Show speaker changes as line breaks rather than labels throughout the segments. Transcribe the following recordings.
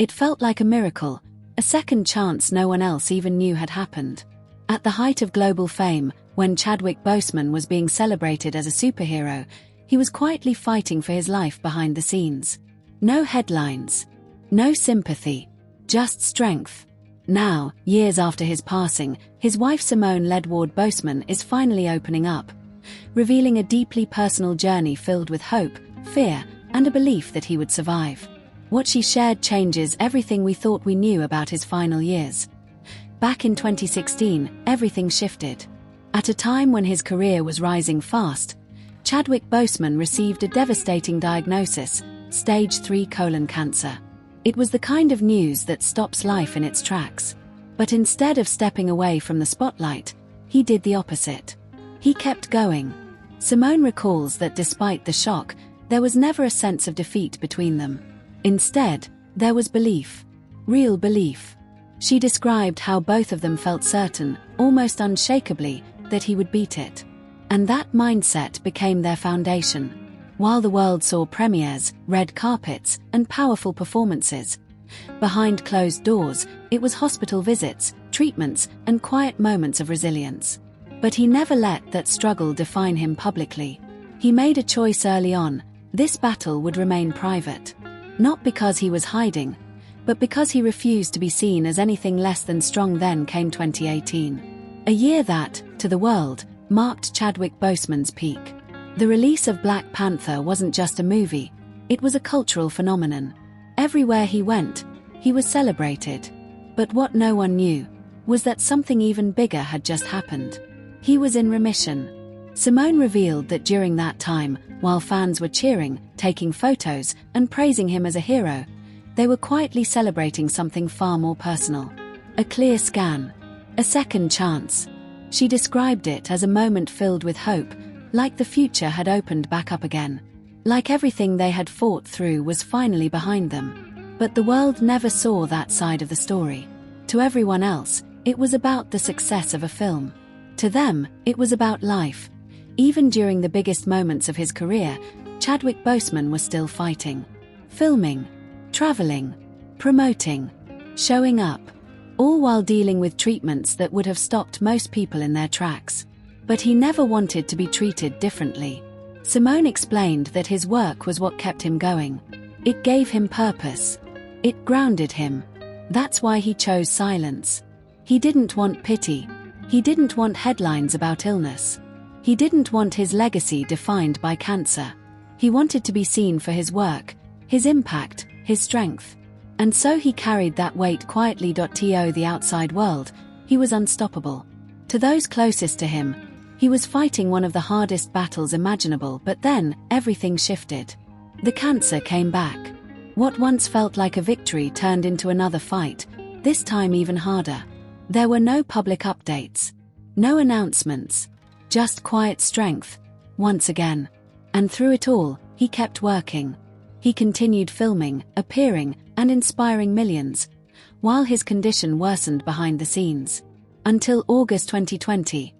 It felt like a miracle, a second chance no one else even knew had happened. At the height of global fame, when Chadwick Boseman was being celebrated as a superhero, he was quietly fighting for his life behind the scenes. No headlines. No sympathy. Just strength. Now, years after his passing, his wife Simone Ledward Boseman is finally opening up, revealing a deeply personal journey filled with hope, fear, and a belief that he would survive. What she shared changes everything we thought we knew about his final years. Back in 2016, everything shifted. At a time when his career was rising fast, Chadwick Boseman received a devastating diagnosis, stage 3 colon cancer. It was the kind of news that stops life in its tracks. But instead of stepping away from the spotlight, he did the opposite. He kept going. Simone recalls that despite the shock, there was never a sense of defeat between them. Instead, there was belief. Real belief. She described how both of them felt certain, almost unshakably, that he would beat it. And that mindset became their foundation. While the world saw premieres, red carpets, and powerful performances, behind closed doors, it was hospital visits, treatments, and quiet moments of resilience. But he never let that struggle define him publicly. He made a choice early on: this battle would remain private. Not because he was hiding, but because he refused to be seen as anything less than strong. Then came 2018. A year that, to the world, marked Chadwick Boseman's peak. The release of Black Panther wasn't just a movie, it was a cultural phenomenon. Everywhere he went, he was celebrated. But what no one knew was that something even bigger had just happened. He was in remission. Simone revealed that during that time, while fans were cheering, taking photos, and praising him as a hero, they were quietly celebrating something far more personal. A clear scan. A second chance. She described it as a moment filled with hope, like the future had opened back up again. Like everything they had fought through was finally behind them. But the world never saw that side of the story. To everyone else, it was about the success of a film. To them, it was about life. Even during the biggest moments of his career, Chadwick Boseman was still fighting. Filming, traveling, promoting, showing up, all while dealing with treatments that would have stopped most people in their tracks. But he never wanted to be treated differently. Simone explained that his work was what kept him going. It gave him purpose. It grounded him. That's why he chose silence. He didn't want pity. He didn't want headlines about illness. He didn't want his legacy defined by cancer. He wanted to be seen for his work, his impact, his strength. And so he carried that weight quietly. To the outside world, he was unstoppable. To those closest to him, he was fighting one of the hardest battles imaginable. But then, everything shifted. The cancer came back. What once felt like a victory turned into another fight, this time even harder. There were no public updates. No announcements. Just quiet strength, once again. And through it all, he kept working. He continued filming, appearing, and inspiring millions, while his condition worsened behind the scenes. Until August 2020,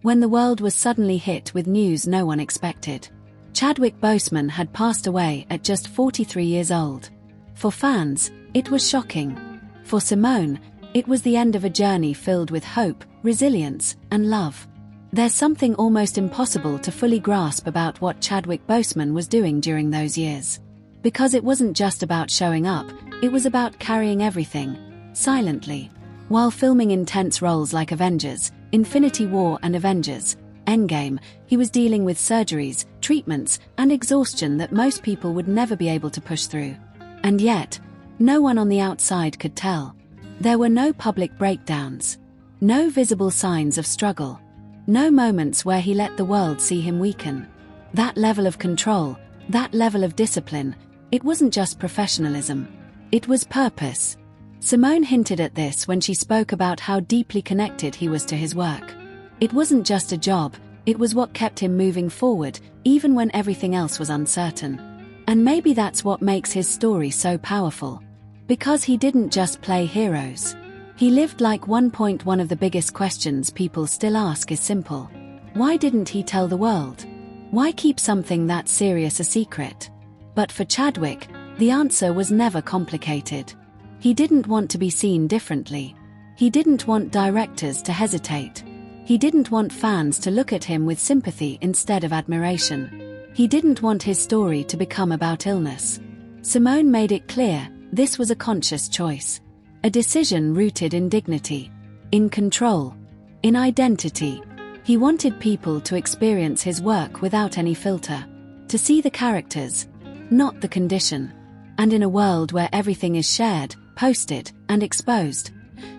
when the world was suddenly hit with news no one expected. Chadwick Boseman had passed away at just 43 years old. For fans, it was shocking. For Simone, it was the end of a journey filled with hope, resilience, and love. There's something almost impossible to fully grasp about what Chadwick Boseman was doing during those years. Because it wasn't just about showing up, it was about carrying everything, silently. While filming intense roles like Avengers, Infinity War and Avengers Endgame, he was dealing with surgeries, treatments, and exhaustion that most people would never be able to push through. And yet, no one on the outside could tell. There were no public breakdowns. No visible signs of struggle. No moments where he let the world see him weaken. That level of control, that level of discipline, it wasn't just professionalism. It was purpose. Simone hinted at this when she spoke about how deeply connected he was to his work. It wasn't just a job, it was what kept him moving forward, even when everything else was uncertain. And maybe that's what makes his story so powerful. Because he didn't just play heroes. He lived like one. One of the biggest questions people still ask is simple. Why didn't he tell the world? Why keep something that serious a secret? But for Chadwick, the answer was never complicated. He didn't want to be seen differently. He didn't want directors to hesitate. He didn't want fans to look at him with sympathy instead of admiration. He didn't want his story to become about illness. Simone made it clear this was a conscious choice. A decision rooted in dignity, in control, in identity. He wanted people to experience his work without any filter, to see the characters, not the condition. And in a world where everything is shared, posted, and exposed,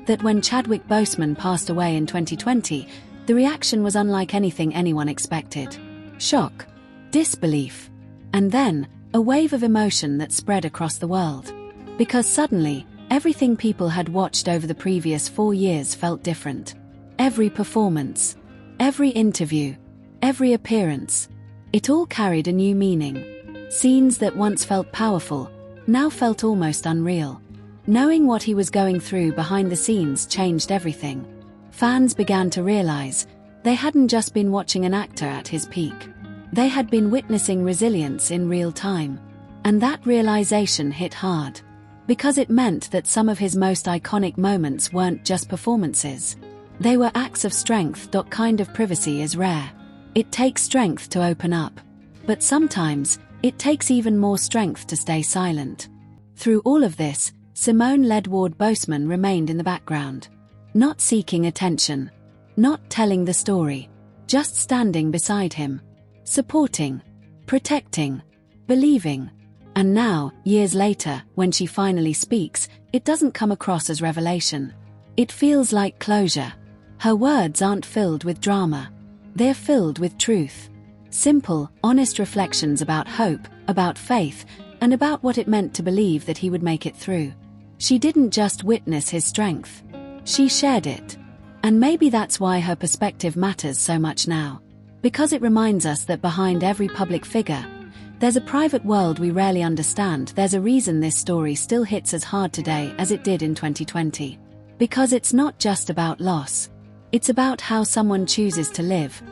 that when Chadwick Boseman passed away in 2020, the reaction was unlike anything anyone expected. Shock, disbelief, and then a wave of emotion that spread across the world. Because suddenly, everything people had watched over the previous 4 years felt different. Every performance, every interview, every appearance, it all carried a new meaning. Scenes that once felt powerful, now felt almost unreal. Knowing what he was going through behind the scenes changed everything. Fans began to realize they hadn't just been watching an actor at his peak. They had been witnessing resilience in real time. And that realization hit hard. Because it meant that some of his most iconic moments weren't just performances. They were acts of strength. Kind of privacy is rare. It takes strength to open up. But sometimes, it takes even more strength to stay silent. Through all of this, Simone Boseman remained in the background. Not seeking attention. Not telling the story. Just standing beside him. Supporting. Protecting. Believing. And now, years later, when she finally speaks, it doesn't come across as revelation. It feels like closure. Her words aren't filled with drama. They're filled with truth. Simple, honest reflections about hope, about faith, and about what it meant to believe that he would make it through. She didn't just witness his strength. She shared it. And maybe that's why her perspective matters so much now. Because it reminds us that behind every public figure, there's a private world we rarely understand. There's a reason this story still hits as hard today as it did in 2020. Because it's not just about loss. It's about how someone chooses to live,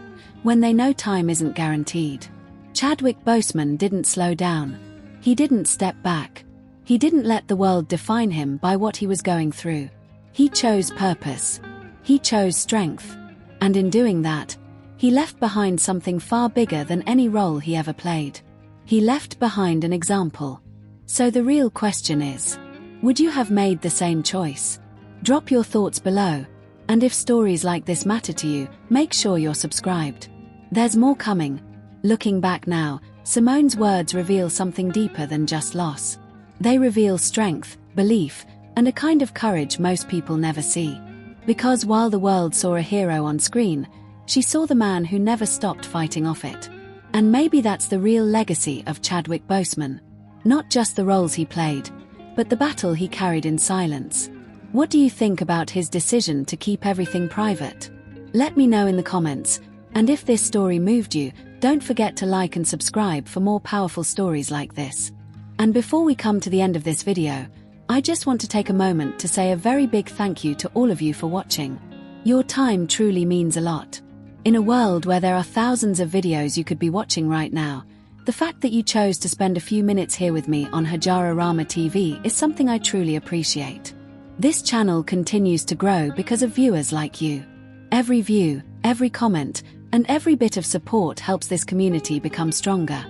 when they know time isn't guaranteed. Chadwick Boseman didn't slow down. He didn't step back. He didn't let the world define him by what he was going through. He chose purpose. He chose strength. And in doing that, he left behind something far bigger than any role he ever played. He left behind an example. So the real question is, would you have made the same choice? Drop your thoughts below. And if stories like this matter to you, make sure you're subscribed. There's more coming. Looking back now, Simone's words reveal something deeper than just loss. They reveal strength, belief, and a kind of courage most people never see. Because while the world saw a hero on screen, she saw the man who never stopped fighting off it. And maybe that's the real legacy of Chadwick Boseman. Not just the roles he played, but the battle he carried in silence. What do you think about his decision to keep everything private? Let me know in the comments, and if this story moved you, don't forget to like and subscribe for more powerful stories like this. And before we come to the end of this video, I just want to take a moment to say a very big thank you to all of you for watching. Your time truly means a lot. In a world where there are thousands of videos you could be watching right now, the fact that you chose to spend a few minutes here with me on Hajararama TV is something I truly appreciate. This channel continues to grow because of viewers like you. Every view, every comment, and every bit of support helps this community become stronger.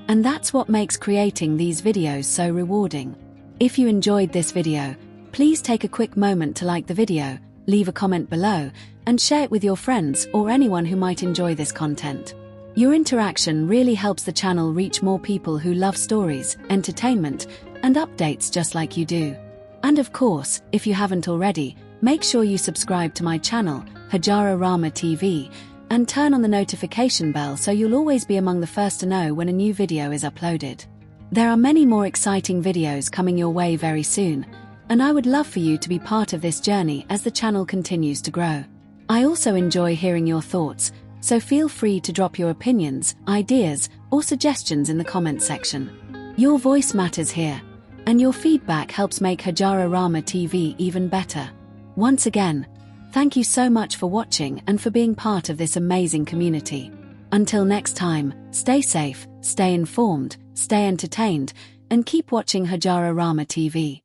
And that's what makes creating these videos so rewarding. If you enjoyed this video, please take a quick moment to like the video, leave a comment below, and share it with your friends or anyone who might enjoy this content. Your interaction really helps the channel reach more people who love stories, entertainment, and updates just like you do. And of course, if you haven't already, make sure you subscribe to my channel, Hajararama TV, and turn on the notification bell so you'll always be among the first to know when a new video is uploaded. There are many more exciting videos coming your way very soon, and I would love for you to be part of this journey as the channel continues to grow. I also enjoy hearing your thoughts, so feel free to drop your opinions, ideas, or suggestions in the comment section. Your voice matters here, and your feedback helps make Hajararama TV even better. Once again, thank you so much for watching and for being part of this amazing community. Until next time, stay safe, stay informed, stay entertained, and keep watching Hajararama TV.